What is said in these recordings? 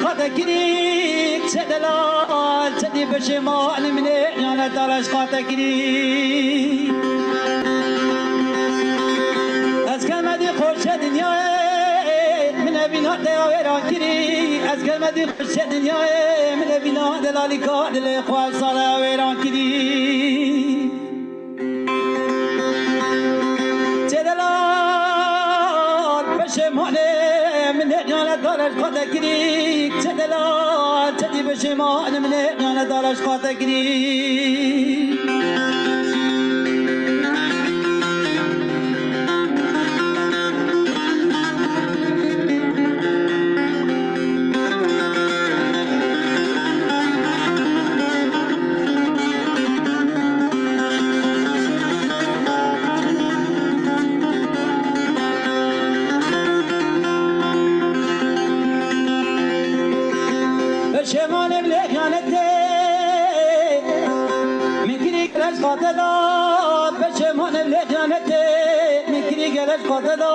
قد كريك سدلال تدي بشمال من انا درج قد كريك از كلمة خوش دنيا من بنا ديوان كريك از كلمة خوش دنيا من بنا دلالي كاد الاخوال صلاة ويران كريك سدلال بشمال من انا درج قد كريك سدلال تدي بشمال من انا درج قد كريك شمال بلك يانتي من كريك لش قاتلا بشمال بلك يانتي من كريك لش قاتلا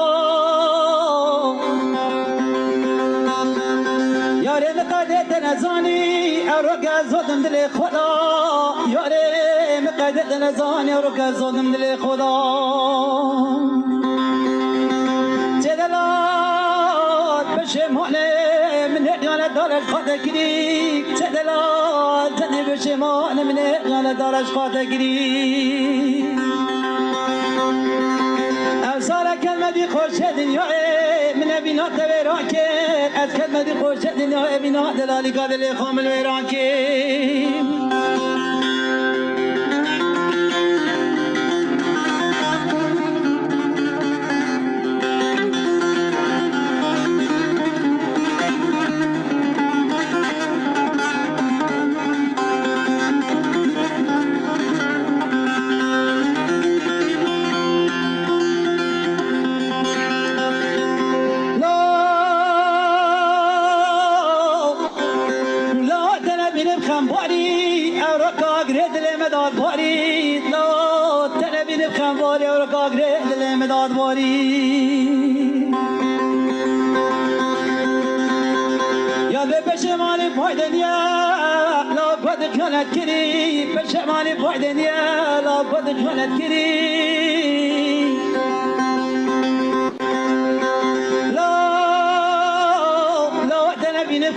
ياري مقادة نزاني أروك زودم دلي خدا ياري مقادة نزاني أروك زودم دلي خدا جدلات بشمال من اقيانة دارش خاطة كريك تدلال تدي بشمان من اقيانة دارش خاطة كريك افسارة كلمة دي خوش دنيا من ابينا تبيرانك از كلمة دي خوش دنيا ابينا دلالي قادر لخامل ويرانك خنباری اورکا گرد لمداد باری لا تنبین خنباری اورکا گرد لمداد باری یا به پشمانی پایدنیا لا بد خیانت کری پشمانی پایدنیا لا بد خیانت کری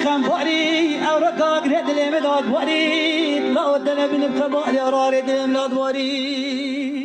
خنباری اورکا گرد لمداد باری لا ودنا بنبخبار يا رارد ملاد باری